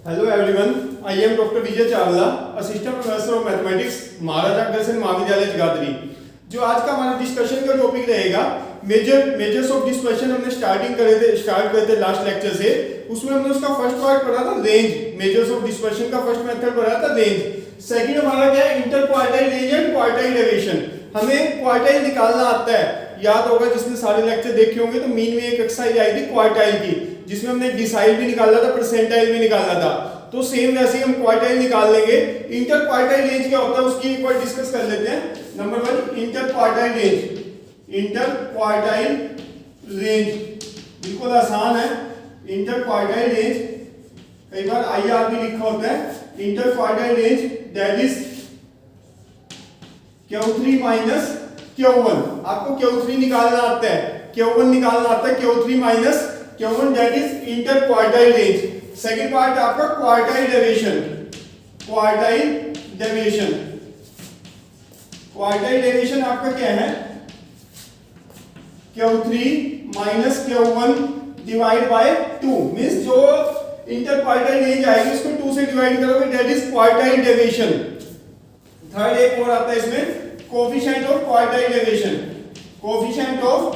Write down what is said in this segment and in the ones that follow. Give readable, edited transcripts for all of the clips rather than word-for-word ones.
Hello everyone, I am Dr. Vijay Chawla, Assistant Professor of Mathematics, Maharaja Agrasen महाविद्यालय जगाधरी। जो आज का हमारा डिस्कशन का टॉपिक रहेगा मेजर्स ऑफ डिस्पर्शन। हमने स्टार्ट करे थे लास्ट लेक्चर से। उसमें हमने उसका फर्स्ट पार्ट पढ़ा था रेंज, मेजर्स ऑफ डिस्पर्शन का फर्स्ट मेथड पढ़ा था रेंज। सेकंड हमारा क्या है, inter quartile range and quartile deviation. हमें क्वार्टाइल निकालना आता है, याद होगा जिसने सारे लेक्चर देखे होंगे तो मीन में एक एक्सरसाइज आई थी क्वार्टाइल की, जिसमें हमने डिसाइल भी निकाला था, परसेंटाइल भी निकाला था। तो सेम वैसे ही हम क्वार्टाइल निकाल लेंगे। इंटर क्वार्टाइल रेंज क्या होता है उसकी एक बार डिस्कस कर लेते हैं। Number 1 inter quartile range. Inter quartile range बिल्कुल आसान है। इंटर क्वार्टाइल रेंज कई बार आईआर भी लिखा होता है। Inter quartile range that is Q3 minus Q1। आपको Q3 निकालना आता है, Q1 निकालना आता है, Q3 minus Q1 that is inter quartile range. Second part आपका quartile deviation. Quartile deviation, quartile deviation आपका क्या है, Q3 minus Q1 divide by 2। Means जो इंटर क्वार्टाइल रेंज आएगी उसको 2 से डिवाइड करोगे that is quartile deviation. Third एक और आता है इसमें, coefficient of quartile deviation. Coefficient of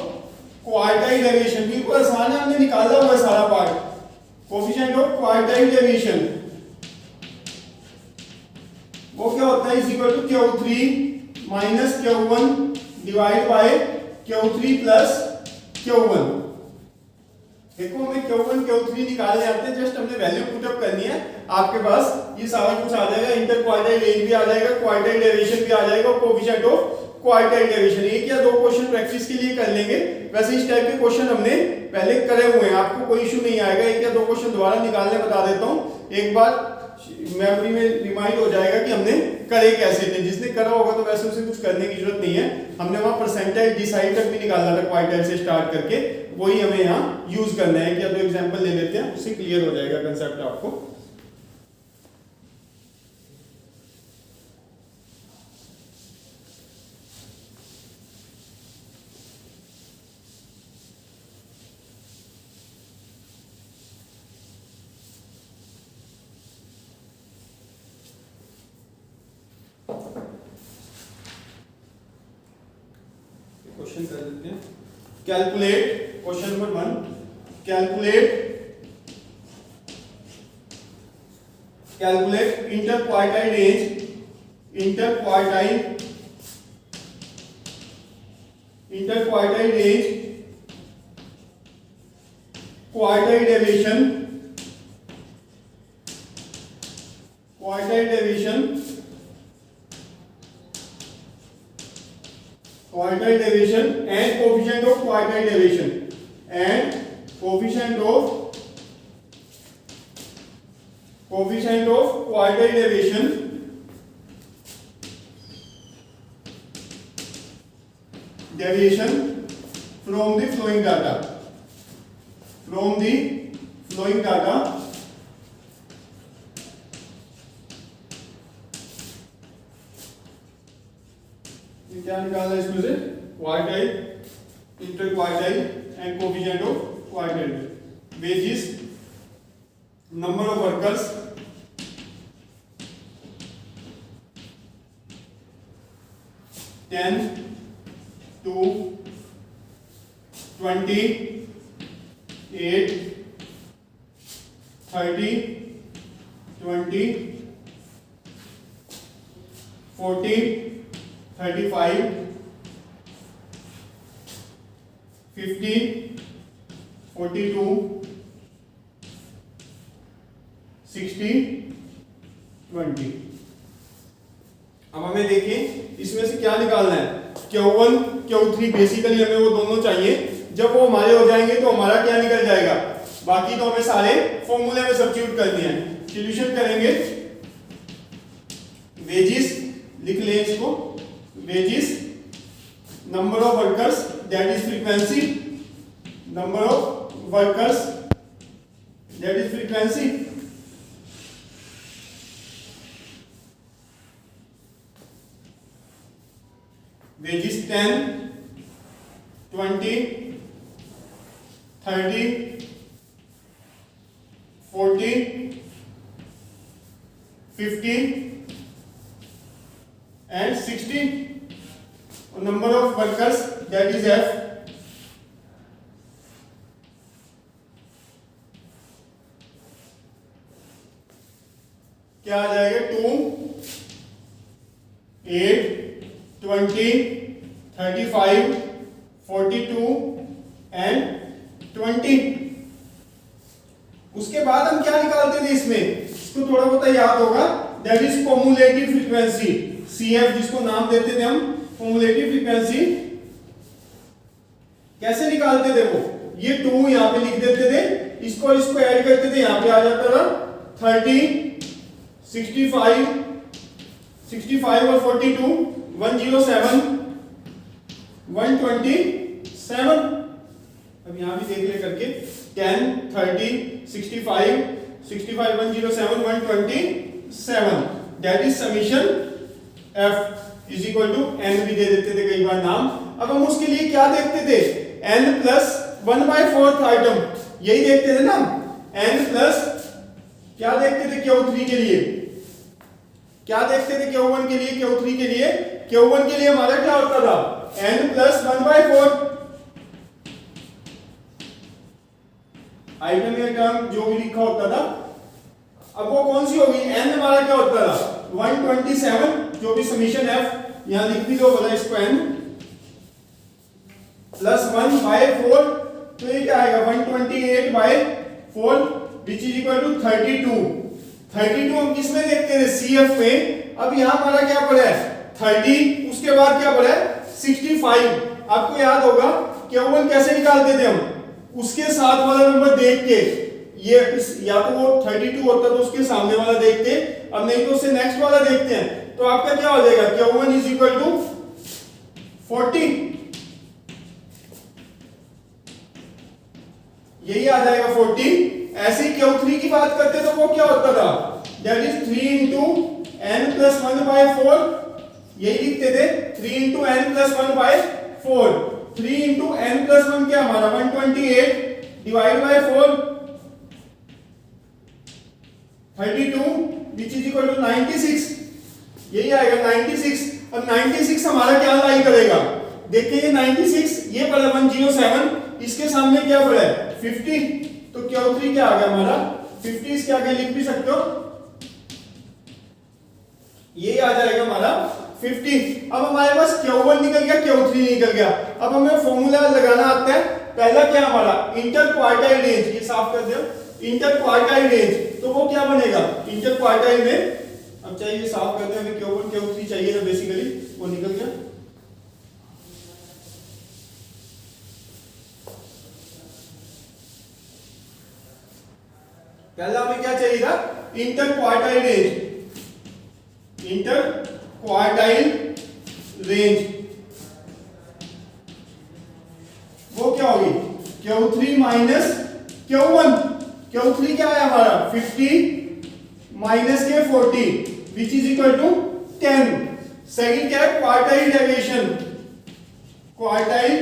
quartile deviation बिल्कुल आसान है, हमने निकाला हुआ है सारा part. Coefficient of quartile deviation वो क्या होता है, is equal to Q3 minus Q1 divide by Q3 plus Q1। देखो हमें Q1 Q3 निकालने आते हैं, जस्ट हमने वैल्यू पुटअप करनी है। आपके पास ये सारा कुछ आ जाएगा, इंटर क्वार्टाइल रेंज भी आ जाएगा, क्वार्टाइल डेविएशन भी आ जाएगा, कोएफिशिएंट ऑफ क्वार्टाइल डेविएशन। एक या दो क्वेश्चन प्रैक्टिस के लिए कर लेंगे। वैसे इस टाइप के क्वेश्चन हमने पहले करे हुए हैं, आपको कोई इशू नहीं आएगा। एक या दो क्वेश्चन दोबारा निकालने बता देता हूँ, एक बार मेमोरी में रिमाइंड हो जाएगा कि हमने करे कैसे थे। जिसने करा होगा तो वैसे उसे कुछ करने की जरूरत नहीं है। हमने वहां परसेंटाइल डिसाइड तक भी निकालना था क्वार्टाइल से स्टार्ट करके, वही हमें यहाँ यूज करना है। कि अब एग्जांपल ले लेते हैं, उससे क्लियर हो जाएगा कंसेप्ट आपको। क्वेश्चन कर लेते हैं। Calculate, question number 1, calculate inter quartile range, inter quartile range, quartile deviation, quartile deviation, quartile deviation and coefficient of quartile deviation, and coefficient of quartile deviation from the flowing data, क्या निकालना है इसमें से, quartile, inter quartile and coefficient of quartile. Wages, number of workers, ten, 2, 20, 8, 30, 20, 40, 35, 50, 42, 60, 20। अब हमें देखिए इसमें से क्या निकालना है। Q1 Q3 बेसिकली हमें वो दोनों चाहिए। जब वो हमारे हो जाएंगे तो हमारा क्या निकल जाएगा, बाकी तो हमें सारे फॉर्मूले में सब्स्टिट्यूट करनी है। सॉल्यूशन करेंगे। वेजेस लिख लें इसको, wages, number of workers that is frequency, number of workers that is frequency, wages 10, 20, 30, 40, 15 and 16 number of workers that is F. क्या आ जाएगा 2 8 20 35 42 and 20। उसके बाद हम क्या निकालते थे इसमें, इसको थोड़ा बहुत याद होगा, that is cumulative frequency CF, जिसको नाम देते थे हम कॉम्युलेटिव फ्रीक्वेंसी। कैसे निकालते थे वो, ये 2 यहां पे लिख देते थे, इसको इसको ऐड करते थे, यहां पे आ जाता था 30 65 65 और 42 107 127। अब यहां भी देख ले करके 10 30 65 65 107 127, that is summation F is equal to n भी दे देते थे कई बार नाम। अब हम उसके लिए क्या देखते थे, n प्लस 1/4 आइटम, यही देखते थे ना, n प्लस क्या देखते थे Q3 के लिए, क्या देखते थे Q1 के लिए, Q3 के लिए, Q1 के लिए हमारा क्या होता था n प्लस 1/4 आइटम या टर्म जो भी लिखा होता था। अब वो कौन सी होगी, n हमारा क्या होता था 127, जो भी समीशन F यहां लिख भी दो बोला इसको, n प्लस 1/4, तो ये क्या आएगा 128/4 विच इज इक्वल टू 32। 32 हम किसमें देखते थे, CF में। अब यहां हमारा क्या पड़ा है 30, उसके बाद क्या पड़ा है 65। आपको याद होगा Q1 कैसे निकालते थे हम, उसके साथ वाला नंबर देख के, ये या तो वो 32 होता तो उसके सामने वाला देखते, अब नहीं तो उससे नेक्स्ट वाला देखते हैं, तो आपका क्या हो जाएगा Q1 इज इक्वल टू 40, यही आ जाएगा 40। ऐसे ही Q3 की बात करते तो वो क्या होता था, that is 3 into n plus 1/4, यही लिखते थे 3 into n plus 1/4, 3 into n plus 1 क्या हमारा 128 divide by 4 32 which is equal to 96, यही आएगा 96। अब 96 हमारा क्या लाई करेगा, देखिए ये 96 ये पड़ा 107, इसके सामने क्या पड़ा है 50, तो Q3 क्या आ गया हमारा 50, इसके आगे लिख भी सकते हो, ये आ जाएगा हमारा 50। अब हमारे पास Q1 निकल गया, Q3 निकल गया। अब हमें फॉर्मूला लगाना आता है, पहला क्या हमारा इंटर क्वार्टाइल रेंज, ये साफ कर दो, इंटर क्वार्टाइल रेंज, तो वो क्या बनेगा इंटर क्वार्टाइल में, अब चाहिए साफ करते हैं, हमें Q1 Q3 चाहिए ना बेसिकली, वो निकल गया। पहला हमें क्या चाहिए था inter quartile range, inter quartile range वो क्या होगी Q3 माइनस Q1, Q3 क्या है हमारा 50 माइनस के 40 which is equal to 10। Second क्या है quartile deviation, quartile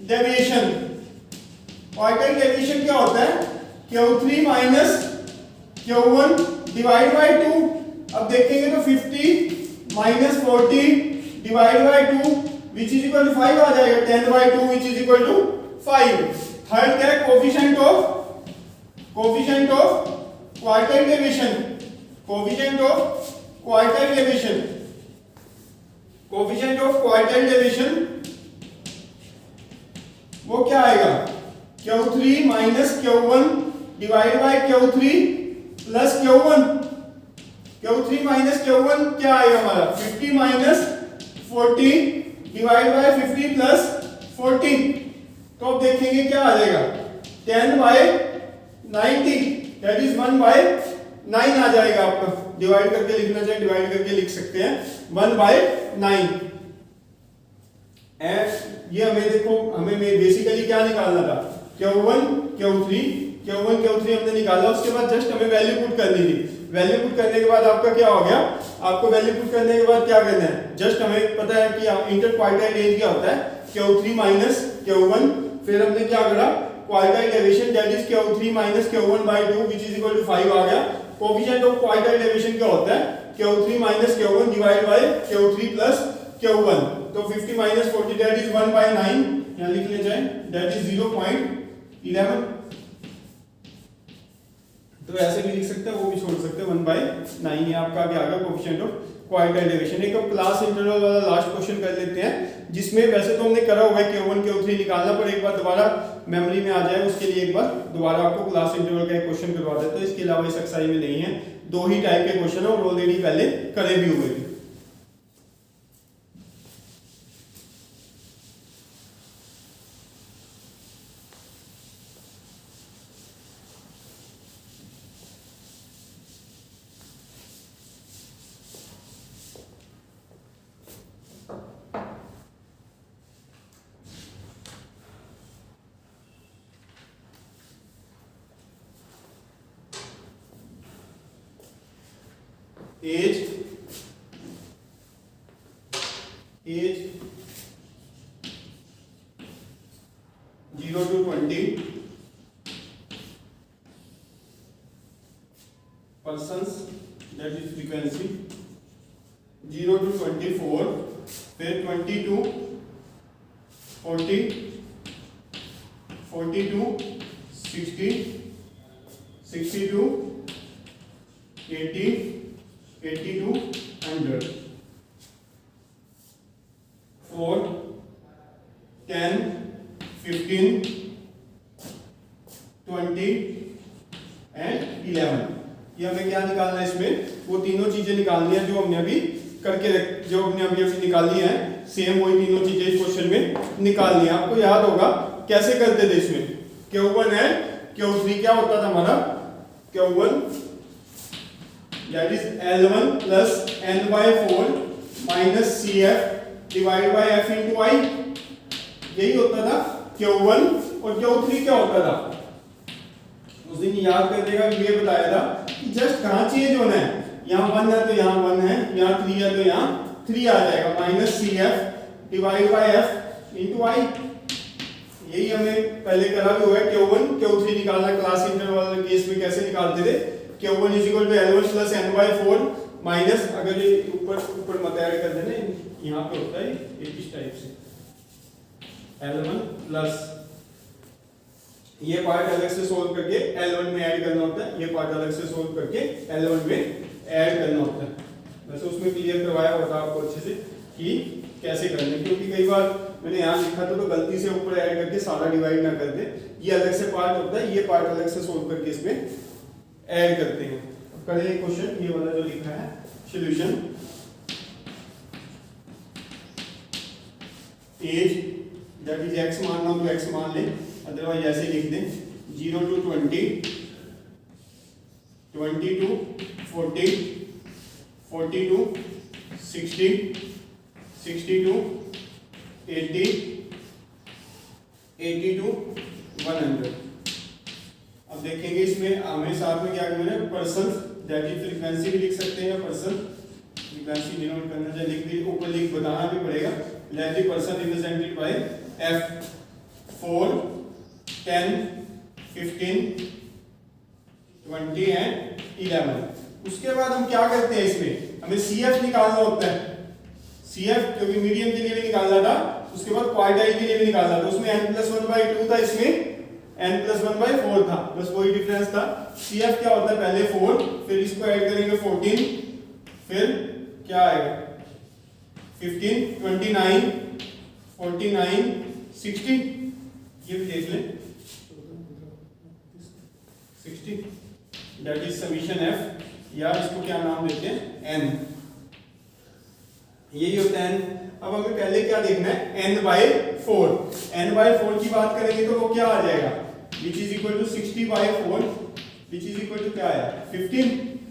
deviation, quartile deviation क्या होता है Q3 minus Q1 divide by 2। अब देखेंगे तो 50 minus 40 divide by 2 which is equal to 5 आ जाएगा, 10/2 which is equal to 5। Third क्या है coefficient of quartile deviation, coefficient of quartile deviation, coefficient of quartile deviation वो क्या आएगा Q3 minus Q1 divide by Q3 plus Q1, Q3 minus Q1 क्या आएगा हमारा 50 माइनस 40 डिवाइड बाय 50 प्लस 40, तो अब देखेंगे क्या आ जाएगा 10/90 दैट इज 1/9 आ जाएगा आपका, डिवाइड करके लिखना चाहिए, डिवाइड करके लिख सकते हैं 1/9। ये हमें देखो, हमें बेसिकली क्या निकालना था Q1 Q3 हमने निकाला, उसके बाद जस्ट हमें वैल्यू पुट करनी थी। वैल्यू पुट करने के बाद आपका क्या हो गया, आपको वैल्यू पुट करने के बाद क्या करना है, जस्ट हमें पता है कि इंटर क्वार्टाइल रेंज क्या होता है Q3 माइनस Q1, फिर हमने क्या करा quartile deviation that is Q3 minus Q1/2 which is equal to 5 आ गया, कोएफिशिएंट ऑफ क्वाड्राटिक डेविएशन क्या होता है, Q3 minus Q1 divide by Q3 plus Q1। तो 50 माइनस 40 दैट इज 1/9, यहां लिख ले जाए, दैट इज 0.11। तो ऐसे भी लिख सकते हैं, वो भी छोड़ सकते हैं, 1/9 ये आपका आगे आएगा कोएफिशिएंट ऑफ क्वाड्राटिक डेविएशन। एक अब क्लास इंटरवल वाला लास्ट क्वेश्चन कर लेते हैं, जिसमें वैसे तो हमने करा हुआ है Q1 Q3 निकालना, पर एक बार दोबारा मेमोरी में आ जाए उसके लिए एक बार दोबारा आपको क्लास इंटरवल का एक क्वेश्चन करवा देता है। इसके अलावा इस एक्सरसाइज में नहीं है, दो ही टाइप के क्वेश्चन है और ऑलरेडी पहले करे भी हुए थे। As 0 to 20 persons, that is frequency 0 to 24, फिर 20 to 40, 40 to 60, 60 to 80, 80 to 100, 4, 10, 15, 20 and 11। ये हमें क्या निकालना है इसमें, वो तीनों चीजें निकालनी है जो हमने अभी जो हमने अभी निकाली है, सेम वही तीनों चीजें इस क्वेश्चन में निकालनी है। आपको याद होगा कैसे करते थे इसमें, Q1 एंड Q3 क्या होता था हमारा, Q1 that is L1 plus N/4 minus CF divide by F into I, यही होता था Q1। और Q3 क्या होता था, उस दिन याद कर देगा, ये बताया था कि जस्ट कहाँ चेंज होना है, यहाँ 1 है तो यहाँ 1 है, यहाँ 3 है तो यहाँ 3 आ जाएगा, minus CF divide by F into I। यही हमें पहले करा भी हुआ है। Q1 Q3 निकालना क्लास इंटरवल केस में कैसे निकालते थे, Q1 is equal to L1 plus N/4 minus, अगर ये ऊपर मत ऐड कर देना, यहाँ पे होता है एक इस टाइप से, L1 प्लस ये पार्ट अलग से सोल्व करके L1 में ऐड करना होता है, ये पार्ट अलग से सोल्व करके L1 में ऐड करना होता है। वैसे उसमें क्लियर करवाया होता आपको अच्छे से कि कैसे करना है, क्योंकि कई बार मैंने यहाँ लिखा था तो गलती से ऊपर ऐड करके सारा डिवाइड ना कर दे, ये अलग से पार्ट होता है, ये पार्ट अलग से सोल्व करके इसमें ऐड करते हैं। करें क्वेश्चन ये वाला जो लिखा है solution, as that is x मानना हो तो x मान ले, अदरवाइज ऐसे लिख दें 0 to 20, 20 to 40, 40 to 60, 60 to 80, 80 to 100। अब देखेंगे इसमें हमें साथ में क्या करना है, पर्सन दैट इज फ्रीक्वेंसी भी लिख सकते हैं, या पर्सन फ्रीक्वेंसी डिनोट करना चाहिए, लिख दी ऊपर लिख बताना भी पड़ेगा, let the person represented by F 4, 10, 15, 20 and 11। उसके बाद हम क्या करते हैं, इसमें हमें CF निकालना होता है, CF क्योंकि मीडियम के लिए भी निकालना था, उसके बाद क्वार्टाइल के लिए भी निकालना था, उसमें n+1/2 था, इसमें n+1/4 था, बस वही डिफरेंस था। CF क्या होता है, पहले 4, फिर इसको ऐड करेंगे 14, फिर क्या आएगा 15, 29, 49, 60, ये भी देख लें 60, दैट इज समीशन F, या इसको क्या नाम देते हैं N, यही होता है N। अब हमें पहले क्या देखना है, N/4, N/4 की बात करेंगे तो वो क्या आ जाएगा, which is equal to 60/4, which is equal to क्या आया 15।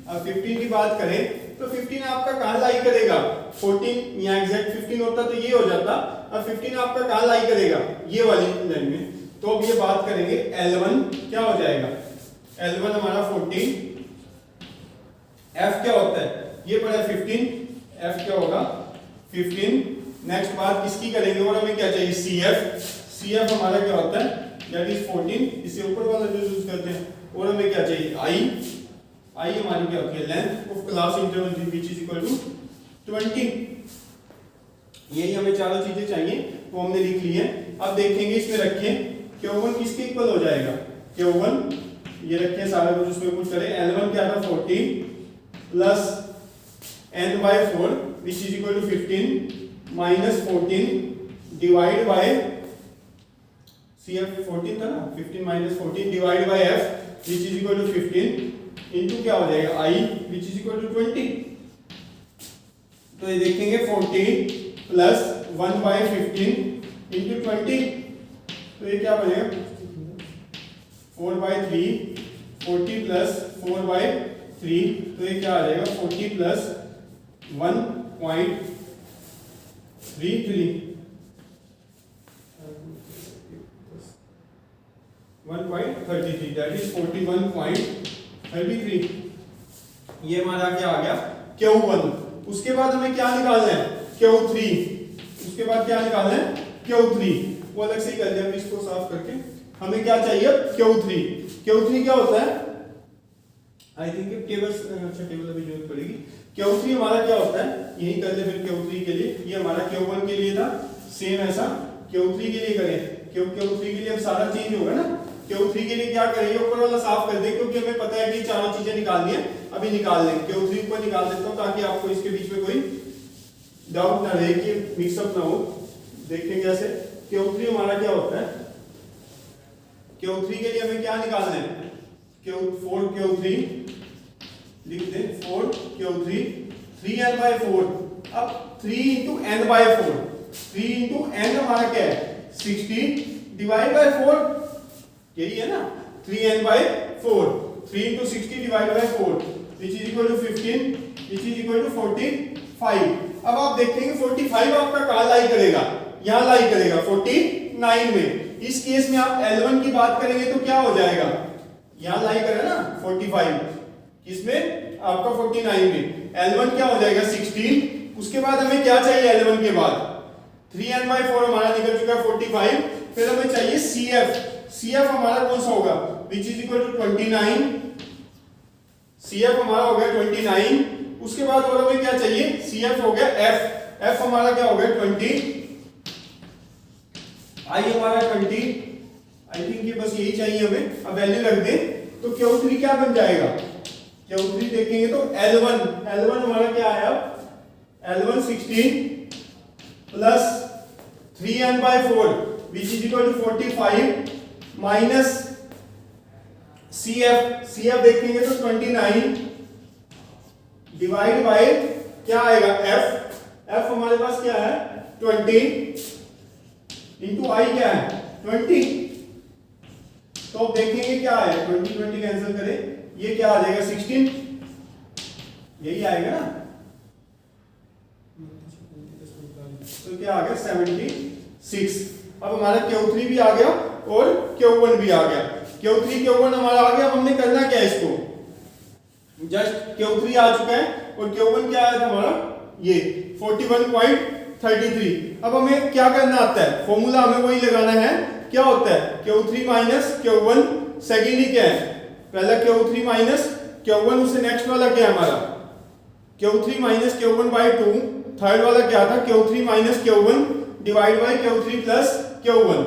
अब 15 की बात करें तो 15 आपका कहाँ लाई करेगा, 14 यहाँ एग्जैक्ट 15 होता तो ये हो जाता, अब 15 आपका कहाँ लाई करेगा, ये वाली लाइन में। तो अब ये बात करेंगे L1 क्या हो जाएगा, L1 हमारा 14, F क्या होता है, ये पड़ा 15, F क्या होगा 15। नेक्स्ट बात किसकी करेंगे, और हमें क्या चाहिए CF हमारा क्या होता है दैट इज 14, इससे ऊपर वाला जो यूज करते हैं, और हमें क्या चाहिए आई हमारी क्या होती है length of class interval which is equal to 20। यही हमें चारों चीजें चाहिए वो हमने लिख ली है। अब देखेंगे इसमें रखें Q1 किसके इक्वल हो जाएगा, Q1 ये रखें सारा कुछ उसमें पुट करें, L1 क्या था 40 plus n/4 which is equal to 15 minus 14 divide by CF 14 था ना, 15 minus 14 divide by F which is equal to 15 into क्या हो जाएगा I which is equal to 20। तो ये देखेंगे 40 प्लस 1/15 इंटू 20, तो ये क्या बनेगा 4/3 40 प्लस 4/3, तो ये क्या आ जाएगा 40 प्लस 1.33 1.33 दैट इज 41.33। ये हमारा क्या आ गया Q1। उसके बाद हमें क्या निकालना है Q3। उसके बाद क्या निकालना है Q3, वो अलग से ही कर दिया इसको साफ करके। हमें क्या चाहिए Q3। Q3 क्या होता है आई थिंक टेबल, अच्छा टेबल अभी जरूरत पड़ेगी। Q3 हमारा क्या होता है यही कर ले फिर Q3 के लिए, ये हमारा Q1 के लिए था सेम ऐसा Q3 के लिए करें। Q3 के लिए अब सारा चेंज होगा ना, Q3 के लिए क्या करेंगे ऊपर वाला साफ कर दें क्योंकि हमें पता है कि चारों चीजें निकालनी है, अभी निकाल लेंगे। Q3 को निकाल देता हूं ताकि आपको इसके बीच में कोई डाउट ना रहे कि मिक्सअप ना हो। देखते कैसे Q3 हमारा क्या होता है, Q3 के लिए हमें क्या निकालना है 4Q3 लिख दे 4Q3 3n/4। अब 3 into n/4, 3 into n हमारा क्या है 60 डिवाइड बाय 4, यही है ना 3n/4, 3 into 60 divide by 4 which is equal to 15 which is equal to 45। अब आप देखेंगे 45 आपका कहां लाई करेगा, यहां लाई करेगा 49 में। इस केस में आप L1 की बात करेंगे तो क्या हो जाएगा, यहां लाई करेगा ना 45, किसमें आपका 49 में। L1 क्या हो जाएगा 16। उसके बाद हमें क्या चाहिए L1 के बाद 3n/4 हमारा निकल चुका है 45, फिर हमें चाहिए CF हमारा कौन सा होगा which is equal to 29, CF हमारा हो गया 29। उसके बाद और हमें क्या चाहिए CF हो गया F हमारा क्या हो गया 20, I हमारा 20। आई थिंक ये बस यही चाहिए हमें। अब वैल्यू रख दे तो Q3 क्या बन जाएगा, Q3 देखेंगे तो L1 हमारा क्या आया L1 16 plus 3n/4 which is equal to 45 minus CF देखेंगे तो 29 डिवाइड बाय क्या आएगा F हमारे पास क्या है 20 इंटू I क्या है 20। तो अब देखेंगे क्या है 20 कैंसिल करें, ये क्या आ जाएगा 16, यही आएगा ना, तो क्या आ गया 76। अब हमारा Q3 भी आ गया और Q1 भी आ गया। Q1 हमारा आ गया। अब हमने करना क्या है इसको, जस्ट Q3 आ चुका है और Q1 क्या आया था हमारा ये 41.33। अब हमें क्या करना आता है, फॉर्मूला हमें वही लगाना है, क्या होता है Q3 माइनस Q1, सेकेंड ही क्या है पहला Q3 माइनस Q1, उससे नेक्स्ट वाला क्या है हमारा Q3 माइनस Q1/2, थर्ड वाला क्या था Q3 minus Q1 divide by Q3 plus Q1।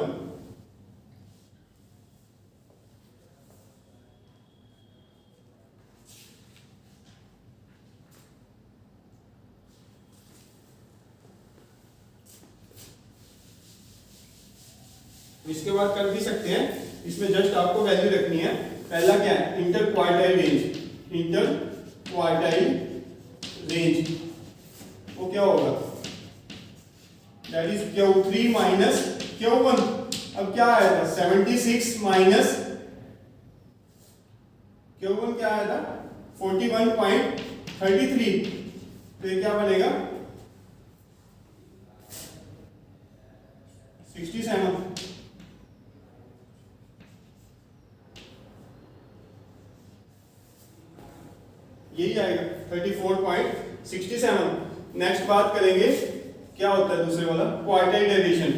इसके बाद कर भी सकते हैं, इसमें जस्ट आपको वैल्यू रखनी है। पहला क्या है इंटर क्वार्टाइल रेंज, वो क्या होगा that is Q3 minus Q1। अब क्या आया था 76 माइनस Q1 क्या आया था 41.33, तो ये क्या बनेगा 67। यही आएगा 34.67। नेक्स्ट बात करेंगे क्या होता है दूसरे वाला क्वार्टाइल डेविएशन,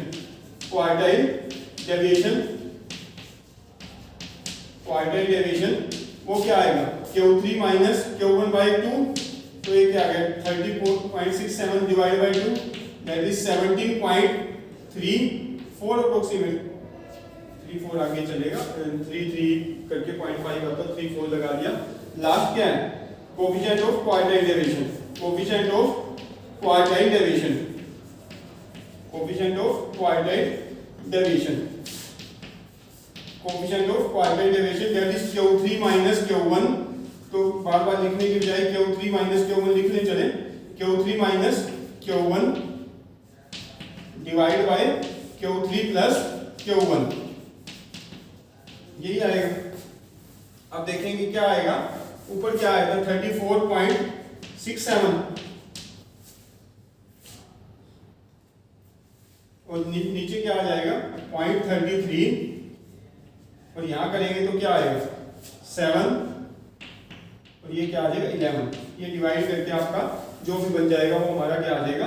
वो क्या आएगा Q3 माइनस Q1 बाई 2, तो ये क्या आ गया 34.67 divide by 2 that is 17.34 approximate. 34 आगे चलेगा, 33 करके 0.5 आता है, 34 लगा दिया। लास्ट क्या है, coefficient of quartile deviation, coefficient of quartile deviation, coefficient of quartile deviation, coefficient of quartile deviation that is Q3 minus Q1। तो बार बार लिखने की बजाय Q3 माइनस Q1 लिख लें, चले Q3 minus Q1 divide by Q3 plus Q1, यही आएगा। अब देखेंगे क्या आएगा, ऊपर क्या आएगा 34.67 और नीचे क्या आ जाएगा 0.33 और यहां करेंगे तो क्या आएगा 7 और ये क्या आ जाएगा 11। ये डिवाइड करके आपका जो भी बन जाएगा वो हमारा क्या आ जाएगा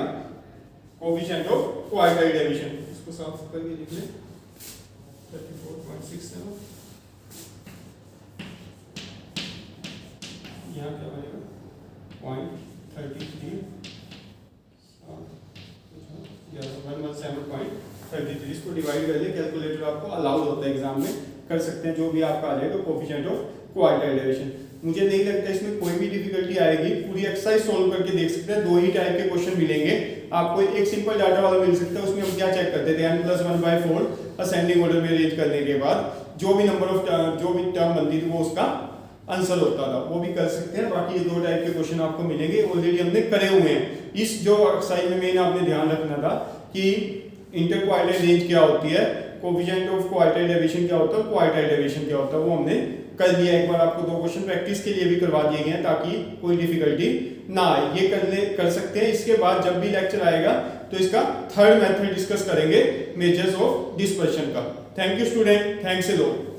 कोएफिशिएंट ऑफ क्वार्टाइल डेविएशन। इसको साफ करके लिख लें 34.67, यहाँ क्या बनेगा 0.33 117.33। इसको डिवाइड कर लिया, कैलकुलेटर आपको अलाउड होता है एग्जाम में, कर सकते हैं जो भी आपका आ जाएगा कोएफिशिएंट ऑफ क्वार्टाइल डेविएशन। मुझे नहीं लगता इसमें कोई भी डिफिकल्टी आएगी, पूरी एक्सरसाइज सोल्व करके देख सकते हैं। दो ही टाइप के क्वेश्चन मिलेंगे आपको, एक सिंपल डाटा वाला मिल सकता है, उसमें हम क्या चेक करते थे n+1/4 असेंडिंग ऑर्डर में अरेंज करने के बाद जो भी नंबर ऑफ जो भी टर्म बनती थी वो उसका आंसर होता था, वो भी कर सकते हैं। बाकी ये दो टाइप के क्वेश्चन आपको मिलेंगे, ऑलरेडी हमने करे हुए हैं। इस जो एक्सरसाइज में मेन आपने ध्यान रखना था कि इंटरक्वार्टाइल रेंज क्या होती है, कोएफिशिएंट ऑफ क्वार्टाइल डेविएशन क्या होता है, क्वार्टाइल डेविएशन क्या होता है, वो हमने कर दिया। एक बार आपको दो क्वेश्चन प्रैक्टिस के लिए भी करवा दिए गए हैं ताकि कोई डिफिकल्टी ना आए, ये कर सकते हैं। इसके बाद जब भी लेक्चर आएगा तो इसका थर्ड मेथड डिस्कस करेंगे, मेजर्स ऑफ डिस्पर्शन का। Thank you student, thanks a lot.